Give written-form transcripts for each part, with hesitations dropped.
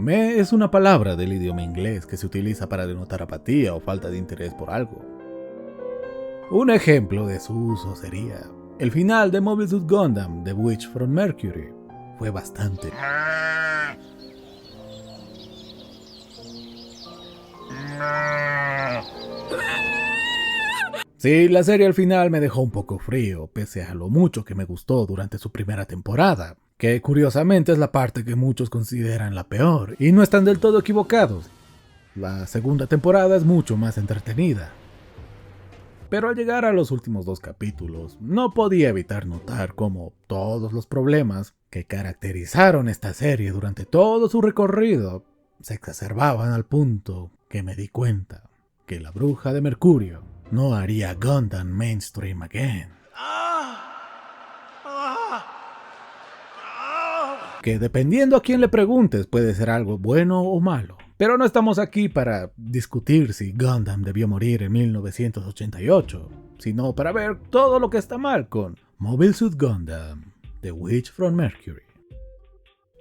Me es una palabra del idioma inglés que se utiliza para denotar apatía o falta de interés por algo. Un ejemplo de su uso sería el final de Mobile Suit Gundam The Witch from Mercury. Fue bastante. Sí, la serie al final me dejó un poco frío, pese a lo mucho que me gustó durante su primera temporada, que curiosamente es la parte que muchos consideran la peor, y no están del todo equivocados. La segunda temporada es mucho más entretenida. Pero al llegar a los últimos 2 capítulos, no podía evitar notar cómo todos los problemas que caracterizaron esta serie durante todo su recorrido se exacerbaban al punto que me di cuenta que la bruja de Mercurio no haría Gundam mainstream again. Que dependiendo a quién le preguntes puede ser algo bueno o malo. Pero no estamos aquí para discutir si Gundam debió morir en 1988, sino para ver todo lo que está mal con Mobile Suit Gundam, The Witch from Mercury.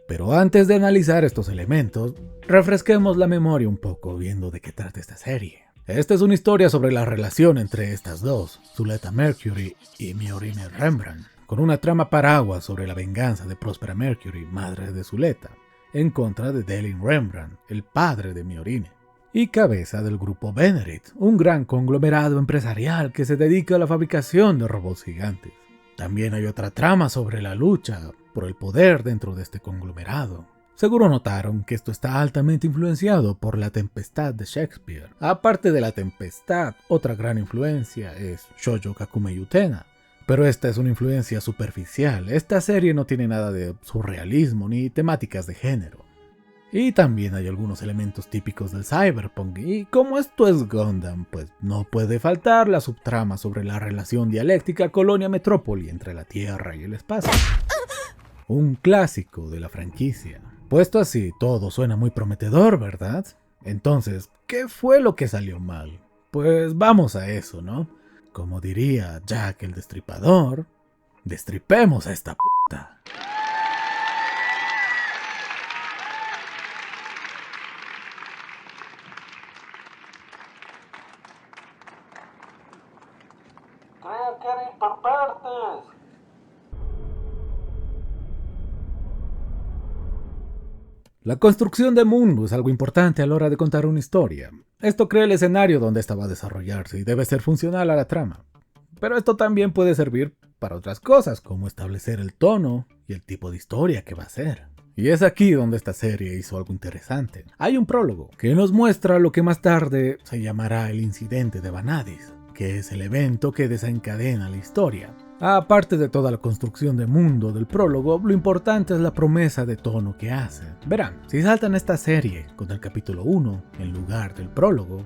Pero antes de analizar estos elementos, refresquemos la memoria un poco viendo de qué trata esta serie. Esta es una historia sobre la relación entre estas dos, Suletta Mercury y Miorine Rembrandt, con una trama paraguas sobre la venganza de Próspera Mercury, madre de Suletta, en contra de Delin Rembrandt, el padre de Miorine, y cabeza del grupo Benerit, un gran conglomerado empresarial que se dedica a la fabricación de robots gigantes. También hay otra trama sobre la lucha por el poder dentro de este conglomerado. Seguro notaron que esto está altamente influenciado por La Tempestad de Shakespeare. Aparte de La Tempestad, otra gran influencia es Shoujo Kakumei Utena. Pero esta es una influencia superficial. Esta serie no tiene nada de surrealismo ni temáticas de género. Y también hay algunos elementos típicos del cyberpunk. Y como esto es Gundam, pues no puede faltar la subtrama sobre la relación dialéctica Colonia-Metrópoli entre la Tierra y el espacio. Un clásico de la franquicia. Puesto así, todo suena muy prometedor, ¿verdad? Entonces, ¿qué fue lo que salió mal? Pues vamos a eso, ¿no? Como diría Jack el Destripador, destripemos a esta puta. Creía que era ir por partes. La construcción de mundo es algo importante a la hora de contar una historia. Esto crea el escenario donde esta va a desarrollarse y debe ser funcional a la trama. Pero esto también puede servir para otras cosas, como establecer el tono y el tipo de historia que va a ser. Y es aquí donde esta serie hizo algo interesante. Hay un prólogo que nos muestra lo que más tarde se llamará el incidente de Vanadis, que es el evento que desencadena la historia. Aparte de toda la construcción de mundo del prólogo, lo importante es la promesa de tono que hace. Verán, si saltan esta serie con el capítulo 1 en lugar del prólogo,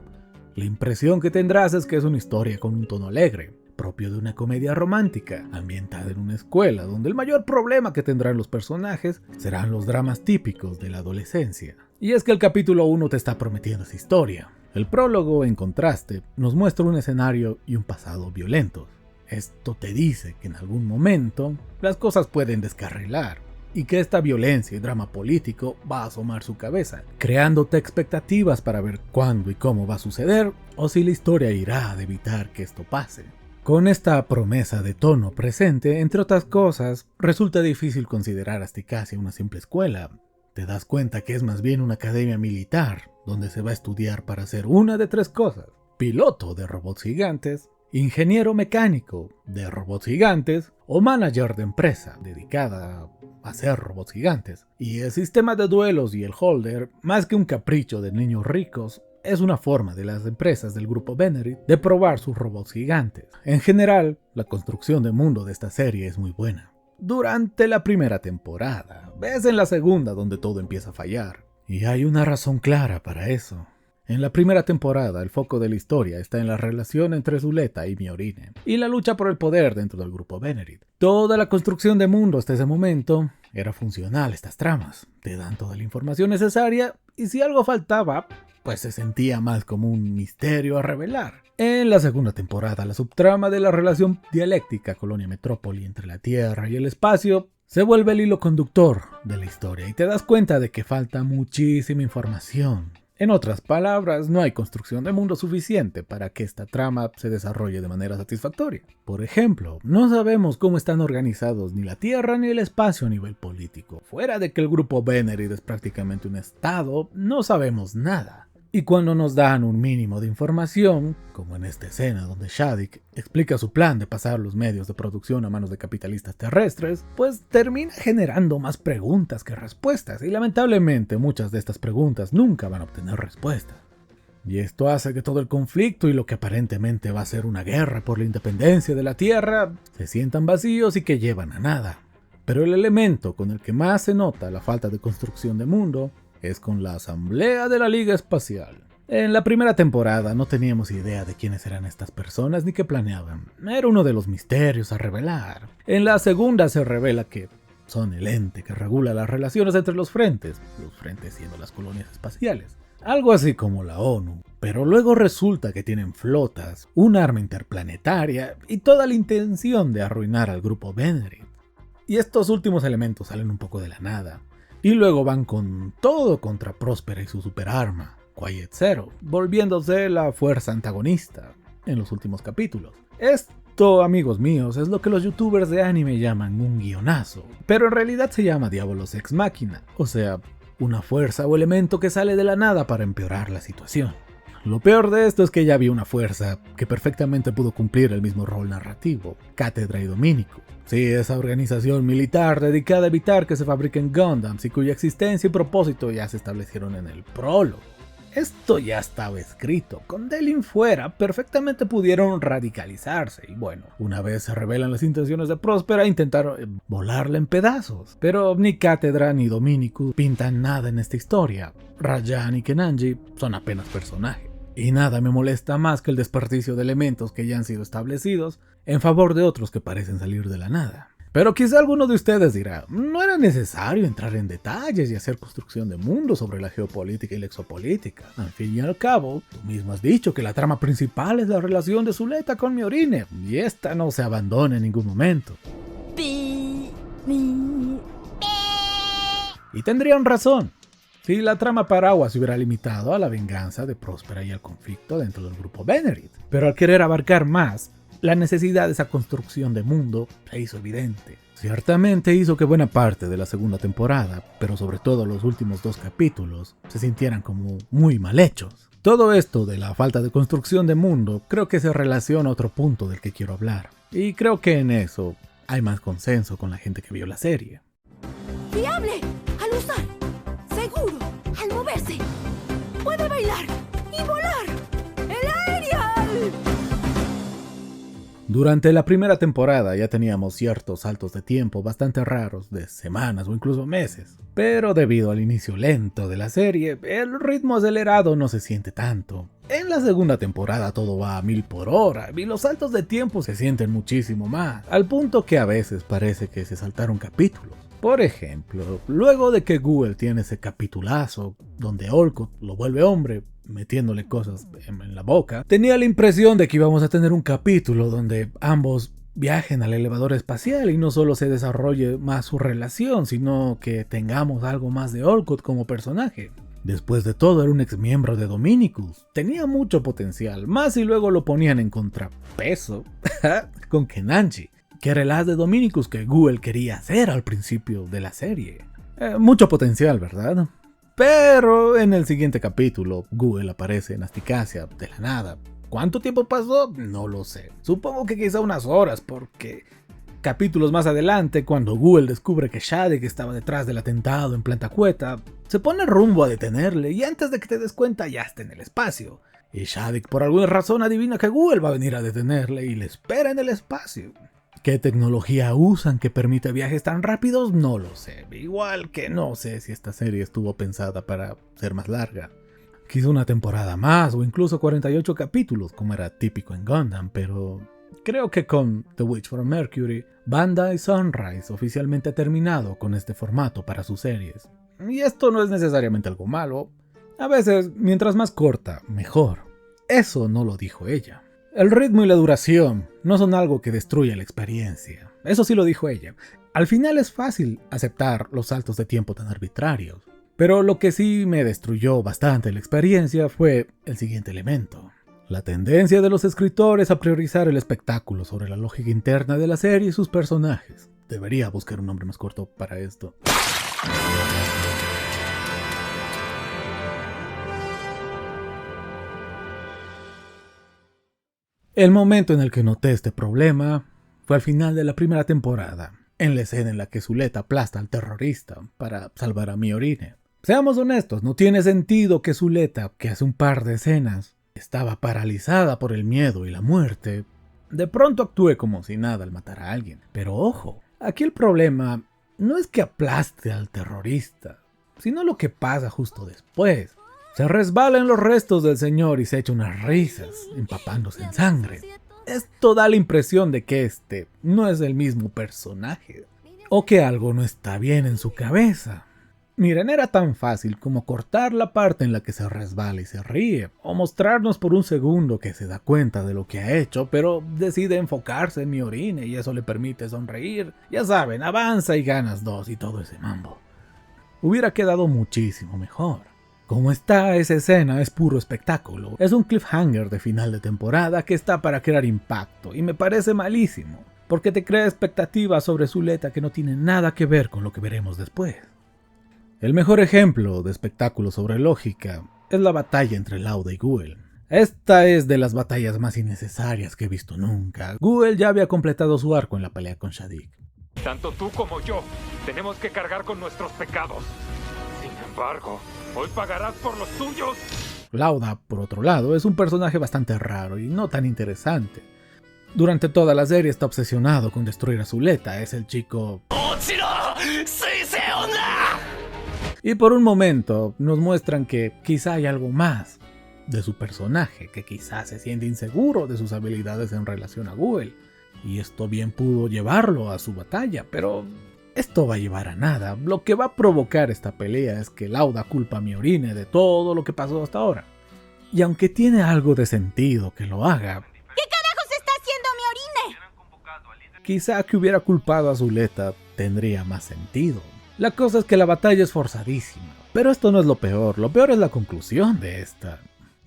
la impresión que tendrás es que es una historia con un tono alegre, propio de una comedia romántica, ambientada en una escuela donde el mayor problema que tendrán los personajes serán los dramas típicos de la adolescencia. Y es que el capítulo 1 te está prometiendo esa historia. El prólogo, en contraste, nos muestra un escenario y un pasado violentos. Esto te dice que en algún momento las cosas pueden descarrilar y que esta violencia y drama político va a asomar su cabeza, creándote expectativas para ver cuándo y cómo va a suceder o si la historia irá de evitar que esto pase. Con esta promesa de tono presente, entre otras cosas, resulta difícil considerar a Stikasi una simple escuela. Te das cuenta que es más bien una academia militar, donde se va a estudiar para hacer una de 3 cosas: piloto de robots gigantes, ingeniero mecánico de robots gigantes o manager de empresa dedicada a hacer robots gigantes. Y el sistema de duelos y el holder, más que un capricho de niños ricos, es una forma de las empresas del grupo Benerit de probar sus robots gigantes. En general, la construcción de mundo de esta serie es muy buena. Durante la primera temporada, ves en la segunda donde todo empieza a fallar. Y hay una razón clara para eso. En la primera temporada, el foco de la historia está en la relación entre Suletta y Miorine, y la lucha por el poder dentro del grupo Benerit. Toda la construcción de mundo hasta ese momento era funcional a estas tramas. Te dan toda la información necesaria, y si algo faltaba, pues se sentía más como un misterio a revelar. En la segunda temporada, la subtrama de la relación dialéctica Colonia-Metrópoli entre la Tierra y el espacio Se vuelve el hilo conductor de la historia y te das cuenta de que falta muchísima información. En otras palabras, no hay construcción de mundo suficiente para que esta trama se desarrolle de manera satisfactoria. Por ejemplo, no sabemos cómo están organizados ni la Tierra ni el espacio a nivel político. Fuera de que el grupo Venerid es prácticamente un estado, no sabemos nada. Y cuando nos dan un mínimo de información, como en esta escena donde Shadix explica su plan de pasar los medios de producción a manos de capitalistas terrestres, pues termina generando más preguntas que respuestas, y lamentablemente muchas de estas preguntas nunca van a obtener respuestas. Y esto hace que todo el conflicto y lo que aparentemente va a ser una guerra por la independencia de la Tierra se sientan vacíos y que llevan a nada. Pero el elemento con el que más se nota la falta de construcción de mundo es con la Asamblea de la Liga Espacial. En la primera temporada no teníamos idea de quiénes eran estas personas ni qué planeaban. Era uno de los misterios a revelar. En la segunda se revela que son el ente que regula las relaciones entre los frentes siendo las colonias espaciales. Algo así como la ONU. Pero luego resulta que tienen flotas, un arma interplanetaria y toda la intención de arruinar al grupo Venerid. Y estos últimos elementos salen un poco de la nada. Y luego van con todo contra Próspera y su superarma, Quiet Zero, volviéndose la fuerza antagonista en los últimos capítulos. Esto, amigos míos, es lo que los youtubers de anime llaman un guionazo, pero en realidad se llama Diabolos Ex Machina, o sea, una fuerza o elemento que sale de la nada para empeorar la situación. Lo peor de esto es que ya había una fuerza que perfectamente pudo cumplir el mismo rol narrativo, Cátedra y Dominico. Sí, esa organización militar dedicada a evitar que se fabriquen Gundams y cuya existencia y propósito ya se establecieron en el prólogo. Esto ya estaba escrito, con Delin fuera perfectamente pudieron radicalizarse y bueno, una vez se revelan las intenciones de Próspera intentaron volarla en pedazos. Pero ni Cátedra ni Dominico pintan nada en esta historia, Rajan y Kenanji son apenas personajes. Y nada me molesta más que el desperdicio de elementos que ya han sido establecidos en favor de otros que parecen salir de la nada. Pero quizá alguno de ustedes dirá, no era necesario entrar en detalles y hacer construcción de mundo sobre la geopolítica y la exopolítica. Al fin y al cabo, tú mismo has dicho que la trama principal es la relación de Zuleta con Miorine, y esta no se abandona en ningún momento. Y tendrían razón. Si la trama Paraguas se hubiera limitado a la venganza de Próspera y al conflicto dentro del grupo Venerid. Pero al querer abarcar más, la necesidad de esa construcción de mundo se hizo evidente. Ciertamente hizo que buena parte de la segunda temporada, pero sobre todo los últimos 2 capítulos, se sintieran como muy mal hechos. Todo esto de la falta de construcción de mundo creo que se relaciona a otro punto del que quiero hablar. Y creo que en eso hay más consenso con la gente que vio la serie. ¡Fiable! ¡Al usar! ¡Seguro! ¡Al moverse! ¡Puede bailar! ¡Y volar! ¡El aerial! Durante la primera temporada ya teníamos ciertos saltos de tiempo bastante raros, de semanas o incluso meses. Pero debido al inicio lento de la serie, el ritmo acelerado no se siente tanto. En la segunda temporada todo va a 1000 por hora y los saltos de tiempo se sienten muchísimo más, al punto que a veces parece que se saltaron capítulos. Por ejemplo, luego de que Google tiene ese capitulazo donde Olcott lo vuelve hombre metiéndole cosas en la boca, tenía la impresión de que íbamos a tener un capítulo donde ambos viajen al elevador espacial y no solo se desarrolle más su relación, sino que tengamos algo más de Olcott como personaje. Después de todo era un ex miembro de Dominicus, tenía mucho potencial, más si luego lo ponían en contrapeso con Kenanji, que era el as de Dominicus que Google quería hacer al principio de la serie. Mucho potencial, ¿verdad? Pero en el siguiente capítulo, Google aparece en Asticacia de la nada. ¿Cuánto tiempo pasó? No lo sé. Supongo que quizá unas horas, porque capítulos más adelante, cuando Google descubre que Shadix estaba detrás del atentado en Plantacueta, se pone rumbo a detenerle y antes de que te des cuenta ya está en el espacio. Y Shadix por alguna razón adivina que Google va a venir a detenerle y le espera en el espacio. ¿Qué tecnología usan que permite viajes tan rápidos? No lo sé. Igual que no sé si esta serie estuvo pensada para ser más larga. Quizá una temporada más o incluso 48 capítulos, como era típico en Gundam, pero creo que con The Witch from Mercury, Bandai Sunrise oficialmente ha terminado con este formato para sus series. Y esto no es necesariamente algo malo. A veces, mientras más corta, mejor. Eso no lo dijo ella. El ritmo y la duración no son algo que destruya la experiencia. Eso sí lo dijo ella. Al final es fácil aceptar los saltos de tiempo tan arbitrarios. Pero lo que sí me destruyó bastante la experiencia fue el siguiente elemento. La tendencia de los escritores a priorizar el espectáculo sobre la lógica interna de la serie y sus personajes. Debería buscar un nombre más corto para esto. El momento en el que noté este problema fue al final de la primera temporada, en la escena en la que Suletta aplasta al terrorista para salvar a Miorine. Seamos honestos, no tiene sentido que Suletta, que hace un par de escenas estaba paralizada por el miedo y la muerte, de pronto actúe como si nada al matar a alguien. Pero ojo, aquí el problema no es que aplaste al terrorista, sino lo que pasa justo después. Se resbala en los restos del señor y se echa unas risas, empapándose en sangre. Esto da la impresión de que este no es el mismo personaje, o que algo no está bien en su cabeza. Miren, era tan fácil como cortar la parte en la que se resbala y se ríe, o mostrarnos por un segundo que se da cuenta de lo que ha hecho, pero decide enfocarse en Miorine y eso le permite sonreír. Ya saben, avanza y ganas 2 y todo ese mambo. Hubiera quedado muchísimo mejor. Como está esa escena es puro espectáculo, es un cliffhanger de final de temporada que está para crear impacto y me parece malísimo, porque te crea expectativas sobre Suletta que no tienen nada que ver con lo que veremos después. El mejor ejemplo de espectáculo sobre lógica es la batalla entre Lauda y Guel. Esta es de las batallas más innecesarias que he visto nunca. Guel ya había completado su arco en la pelea con Shadid. Tanto tú como yo tenemos que cargar con nuestros pecados. Sin embargo, hoy pagarás por los tuyos. Lauda, por otro lado, es un personaje bastante raro y no tan interesante. Durante toda la serie está obsesionado con destruir a Suletta, es el chico... Y por un momento nos muestran que quizá hay algo más de su personaje, que quizá se siente inseguro de sus habilidades en relación a Guel. Y esto bien pudo llevarlo a su batalla, pero esto va a llevar a nada. Lo que va a provocar esta pelea es que Lauda culpa a Miorine de todo lo que pasó hasta ahora. Y aunque tiene algo de sentido que lo haga, ¿Qué carajos está haciendo Miorine? quizá que hubiera culpado a Suletta tendría más sentido. La cosa es que la batalla es forzadísima, pero esto no es lo peor es la conclusión de esta.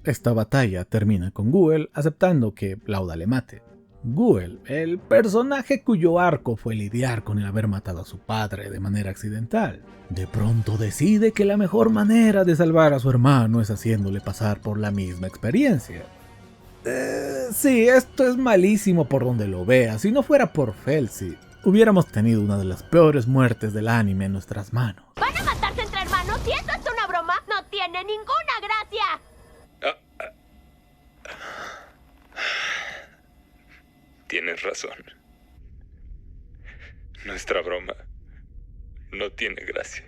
Esta batalla termina con Guel aceptando que Lauda le mate. Guel, el personaje cuyo arco fue lidiar con el haber matado a su padre de manera accidental, de pronto decide que la mejor manera de salvar a su hermano es haciéndole pasar por la misma experiencia. Sí, esto es malísimo por donde lo veas. Si no fuera por Felsi, hubiéramos tenido una de las peores muertes del anime en nuestras manos. ¿Van a matarse entre hermanos? ¿Y esto es una broma? ¡No tiene ninguna gracia! Tienes razón. Nuestra broma no tiene gracia.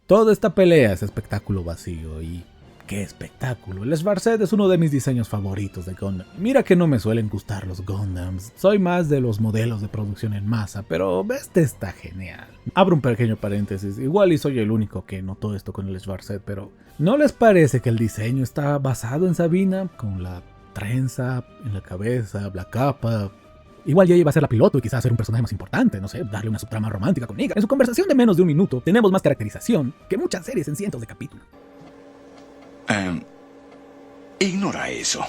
Toda esta pelea es espectáculo vacío y... ¡qué espectáculo! El Svarced es uno de mis diseños favoritos de Gundam. Mira que no me suelen gustar los Gundams, soy más de los modelos de producción en masa, pero este está genial. Abro un pequeño paréntesis, igual y soy el único que notó esto con el Svarced, pero ¿no les parece que el diseño está basado en Sabina? Con la trenza en la cabeza, la capa... Igual ya iba a ser la piloto y quizás ser un personaje más importante, no sé, darle una subtrama romántica con ella. En su conversación de menos de un minuto tenemos más caracterización que muchas series en cientos de capítulos. Ignora eso.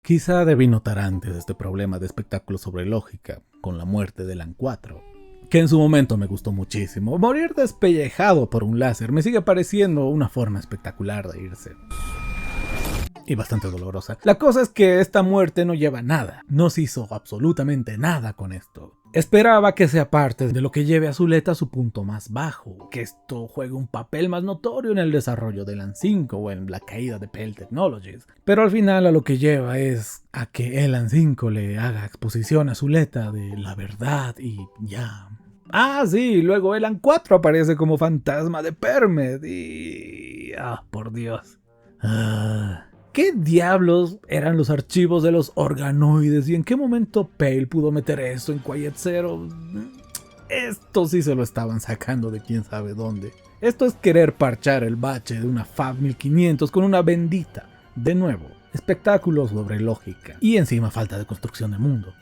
Quizá debí notar antes este problema de espectáculo sobre lógica con la muerte de Lan 4, que en su momento me gustó muchísimo. Morir despellejado por un láser me sigue pareciendo una forma espectacular de irse. Y bastante dolorosa. La cosa es que esta muerte no lleva nada. No se hizo absolutamente nada con esto. Esperaba que sea parte de lo que lleve a Suletta a su punto más bajo, que esto juegue un papel más notorio en el desarrollo de Elan 5 o en la caída de Pale Technologies, pero al final a lo que lleva es a que Elan 5 le haga exposición a Suletta de la verdad y ya. Ah, sí, luego Elan 4 aparece como fantasma de Permed y... por Dios. ¿Qué diablos eran los archivos de los organoides y en qué momento Pale pudo meter eso en Quiet Zero? Esto sí se lo estaban sacando de quién sabe dónde. Esto es querer parchar el bache de una Fab 1500 con una bendita. De nuevo, espectáculos sobre lógica y encima falta de construcción de mundo.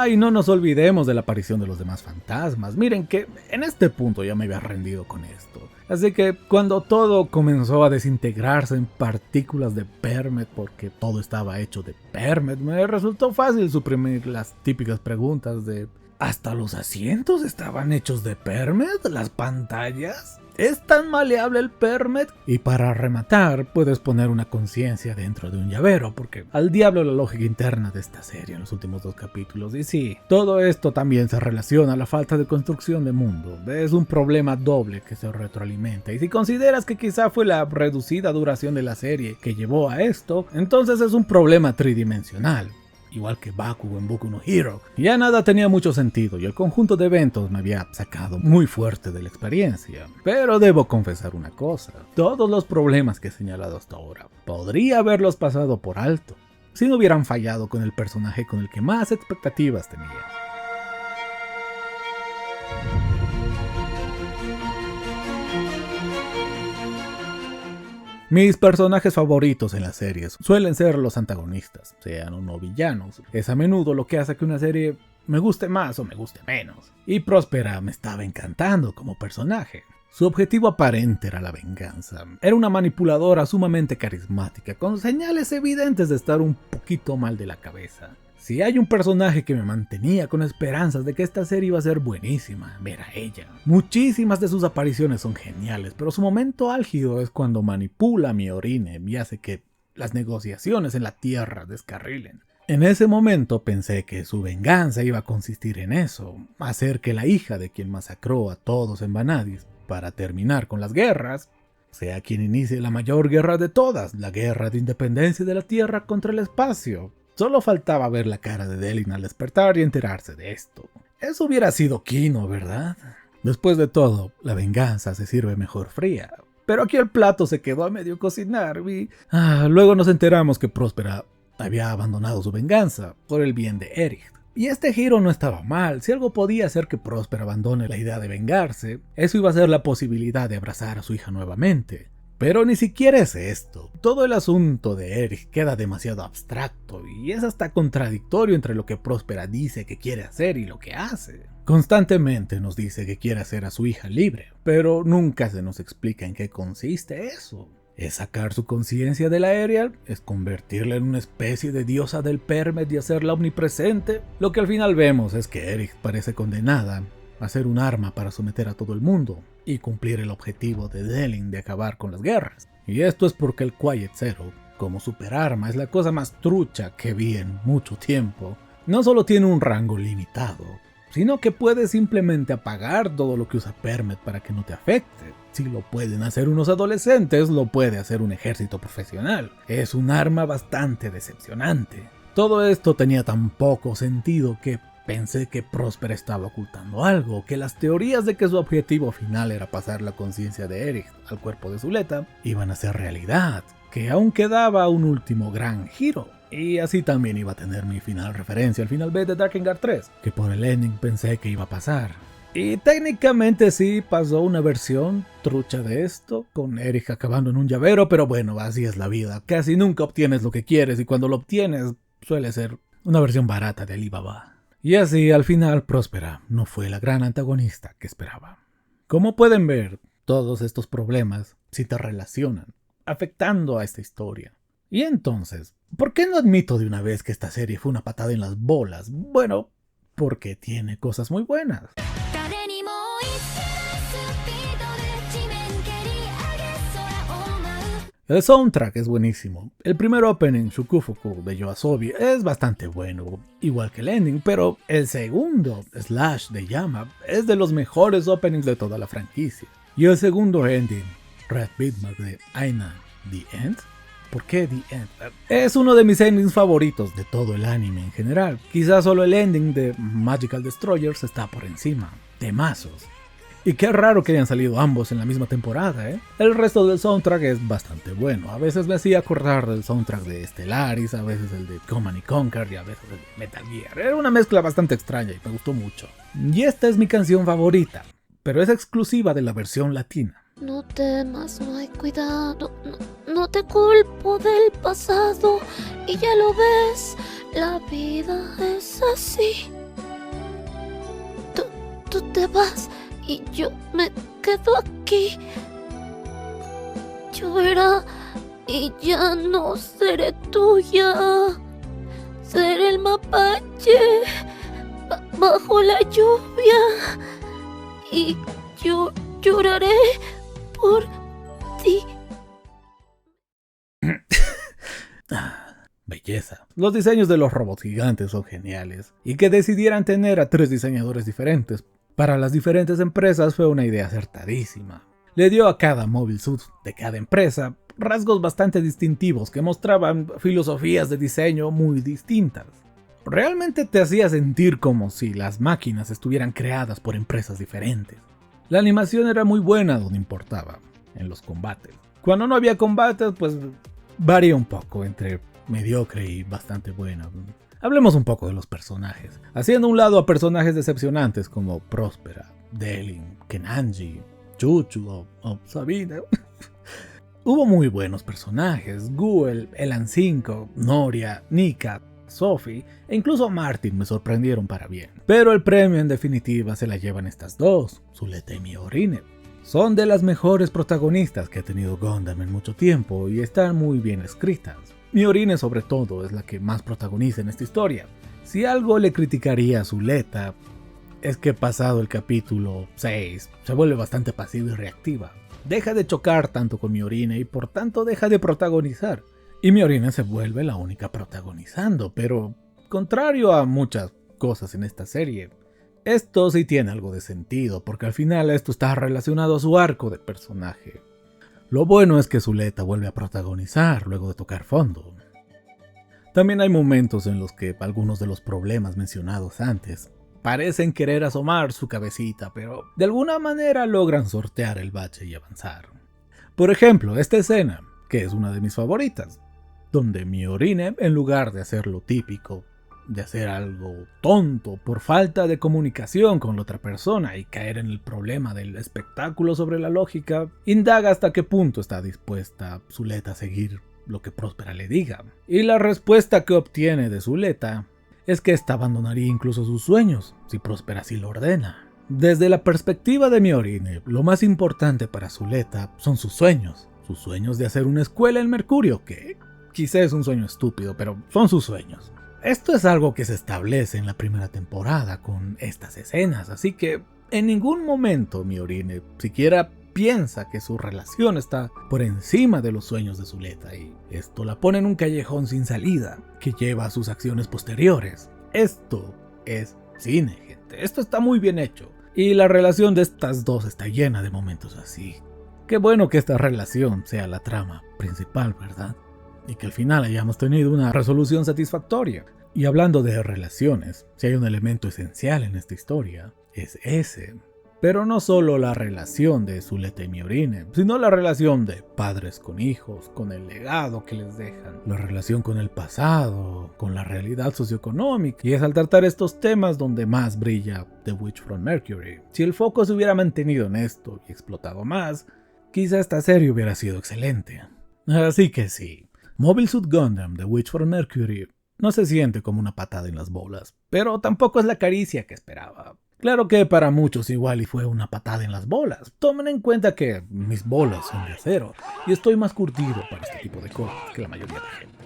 Y no nos olvidemos de la aparición de los demás fantasmas. Miren que en este punto ya me había rendido con esto. Así que cuando todo comenzó a desintegrarse en partículas de Permet, porque todo estaba hecho de Permet, me resultó fácil suprimir las típicas preguntas de ¿hasta los asientos estaban hechos de Permet? ¿Las pantallas? ¿Es tan maleable el Permet? Y para rematar, puedes poner una conciencia dentro de un llavero, porque al diablo la lógica interna de esta serie en los últimos 2 capítulos. Y sí, todo esto también se relaciona a la falta de construcción de mundo. Es un problema doble que se retroalimenta. Y si consideras que quizá fue la reducida duración de la serie que llevó a esto, entonces es un problema tridimensional. Igual que Bakugo en Boku no Hero. Ya nada tenía mucho sentido y el conjunto de eventos me había sacado muy fuerte de la experiencia. Pero debo confesar una cosa, todos los problemas que he señalado hasta ahora, podría haberlos pasado por alto, si no hubieran fallado con el personaje con el que más expectativas tenía. Mis personajes favoritos en las series suelen ser los antagonistas, sean o no villanos. Es a menudo lo que hace que una serie me guste más o me guste menos. Y Próspera me estaba encantando como personaje. Su objetivo aparente era la venganza. Era una manipuladora sumamente carismática, con señales evidentes de estar un poquito mal de la cabeza. Si hay un personaje que me mantenía con esperanzas de que esta serie iba a ser buenísima, era ella. Muchísimas de sus apariciones son geniales, pero su momento álgido es cuando manipula a Miorine y hace que las negociaciones en la Tierra descarrilen. En ese momento pensé que su venganza iba a consistir en eso, hacer que la hija de quien masacró a todos en Vanadis para terminar con las guerras, sea quien inicie la mayor guerra de todas, la guerra de independencia de la Tierra contra el espacio. Solo faltaba ver la cara de Delin al despertar y enterarse de esto. Eso hubiera sido Kino, ¿verdad? Después de todo, la venganza se sirve mejor fría. Pero aquí el plato se quedó a medio cocinar y... luego nos enteramos que Próspera había abandonado su venganza por el bien de Eric. Y este giro no estaba mal. Si algo podía hacer que Próspera abandone la idea de vengarse, eso iba a ser la posibilidad de abrazar a su hija nuevamente. Pero ni siquiera es esto. Todo el asunto de Eric queda demasiado abstracto y es hasta contradictorio entre lo que Próspera dice que quiere hacer y lo que hace. Constantemente nos dice que quiere hacer a su hija libre, pero nunca se nos explica en qué consiste eso. ¿Es sacar su conciencia de la Aerial? ¿Es convertirla en una especie de diosa del Permet y hacerla omnipresente? Lo que al final vemos es que Eric parece condenada a ser un arma para someter a todo el mundo y cumplir el objetivo de Delin de acabar con las guerras. Y esto es porque el Quiet Zero, como superarma, es la cosa más trucha que vi en mucho tiempo. No solo tiene un rango limitado, sino que puede simplemente apagar todo lo que usa Permet para que no te afecte. Si lo pueden hacer unos adolescentes, lo puede hacer un ejército profesional. Es un arma bastante decepcionante. Todo esto tenía tan poco sentido que pensé que Próspera estaba ocultando algo, que las teorías de que su objetivo final era pasar la conciencia de Eric al cuerpo de Zuleta iban a ser realidad, que aún quedaba un último gran giro. Y así también iba a tener mi final referencia al final B de Drakengard 3, que por el ending pensé que iba a pasar. Y técnicamente sí pasó una versión trucha de esto, con Eric acabando en un llavero, pero bueno, así es la vida. Casi nunca obtienes lo que quieres y cuando lo obtienes suele ser una versión barata de Alibaba. Y así, al final, Próspera no fue la gran antagonista que esperaba. Como pueden ver, todos estos problemas se interrelacionan, afectando a esta historia. Y entonces, ¿por qué no admito de una vez que esta serie fue una patada en las bolas? Bueno, porque tiene cosas muy buenas. El soundtrack es buenísimo. El primer opening, Shukufuku de Yoasobi, es bastante bueno, igual que el ending, pero el segundo, Slash de Yama, es de los mejores openings de toda la franquicia. Y el segundo ending, Red Bitmark de Aina, The End. ¿Por qué The End? Es uno de mis endings favoritos de todo el anime en general. Quizás solo el ending de Magical Destroyers está por encima. Temazos. Y qué raro que hayan salido ambos en la misma temporada, ¿eh? El resto del soundtrack es bastante bueno. A veces me hacía acordar del soundtrack de Stellaris, a veces el de Command & Conquer y a veces el de Metal Gear. Era una mezcla bastante extraña y me gustó mucho. Y esta es mi canción favorita, pero es exclusiva de la versión latina. No temas, no hay cuidado, no te culpo del pasado y ya lo ves, la vida es así. Tú te vas y yo me quedo aquí. Lloverá y ya no seré tuya. Seré el mapache bajo la lluvia y yo lloraré por ti. Belleza. Los diseños de los robots gigantes son geniales, y que decidieran tener a 3 diseñadores diferentes para las diferentes empresas fue una idea acertadísima. Le dio a cada Mobile Suit de cada empresa rasgos bastante distintivos que mostraban filosofías de diseño muy distintas. Realmente te hacía sentir como si las máquinas estuvieran creadas por empresas diferentes. La animación era muy buena donde importaba, en los combates. Cuando no había combates, pues varía un poco entre mediocre y bastante buena. Hablemos un poco de los personajes, haciendo a un lado a personajes decepcionantes como Próspera, Delin, Kenanji, Chuchu o Sabina. Hubo muy buenos personajes: Guel, Elan 5, Noria, Nika, Sophie e incluso Martin me sorprendieron para bien. Pero el premio en definitiva se la llevan estas dos, Suletta y Miorine. Son de las mejores protagonistas que ha tenido Gundam en mucho tiempo y están muy bien escritas. Miorine sobre todo es la que más protagoniza en esta historia. Si algo le criticaría a Suletta es que pasado el capítulo 6 se vuelve bastante pasiva y reactiva. Deja de chocar tanto con Miorine y por tanto deja de protagonizar. Y Miorine se vuelve la única protagonizando, pero contrario a muchas cosas en esta serie, esto sí tiene algo de sentido, porque al final esto está relacionado a su arco de personaje. Lo bueno es que Suletta vuelve a protagonizar luego de tocar fondo. También hay momentos en los que algunos de los problemas mencionados antes parecen querer asomar su cabecita, pero de alguna manera logran sortear el bache y avanzar. Por ejemplo, esta escena, que es una de mis favoritas, donde Miorine, en lugar de hacer lo típico, de hacer algo tonto por falta de comunicación con la otra persona y caer en el problema del espectáculo sobre la lógica, indaga hasta qué punto está dispuesta Suletta a seguir lo que Próspera le diga. Y la respuesta que obtiene de Suletta es que ésta abandonaría incluso sus sueños si Próspera así lo ordena. Desde la perspectiva de Miorine, lo más importante para Suletta son sus sueños de hacer una escuela en Mercurio, que quizá es un sueño estúpido, pero son sus sueños. Esto es algo que se establece en la primera temporada con estas escenas, así que en ningún momento Miorine siquiera piensa que su relación está por encima de los sueños de Suletta, y esto la pone en un callejón sin salida que lleva a sus acciones posteriores. Esto es cine, gente. Esto está muy bien hecho. Y la relación de estas dos está llena de momentos así. Qué bueno que esta relación sea la trama principal, ¿verdad? Y que al final hayamos tenido una resolución satisfactoria. Y hablando de relaciones, si hay un elemento esencial en esta historia, es ese. Pero no solo la relación de Suletta y Miorine, sino la relación de padres con hijos, con el legado que les dejan, la relación con el pasado, con la realidad socioeconómica. Y es al tratar estos temas donde más brilla The Witch from Mercury. Si el foco se hubiera mantenido en esto y explotado más, quizá esta serie hubiera sido excelente. Así que sí, Mobile Suit Gundam The Witch from Mercury no se siente como una patada en las bolas, pero tampoco es la caricia que esperaba. Claro que para muchos igual y fue una patada en las bolas. Tomen en cuenta que mis bolas son de acero y estoy más curtido para este tipo de cosas que la mayoría de gente.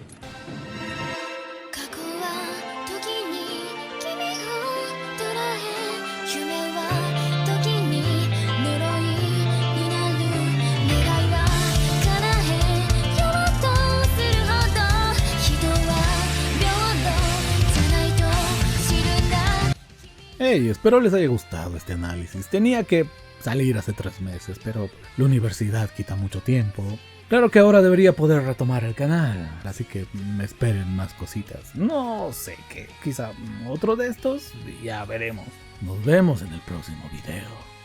Hey, espero les haya gustado este análisis. Tenía que salir hace 3 meses, pero la universidad quita mucho tiempo. Claro que ahora debería poder retomar el canal, así que me esperen más cositas. No sé qué, quizá otro de estos, ya veremos. Nos vemos en el próximo video.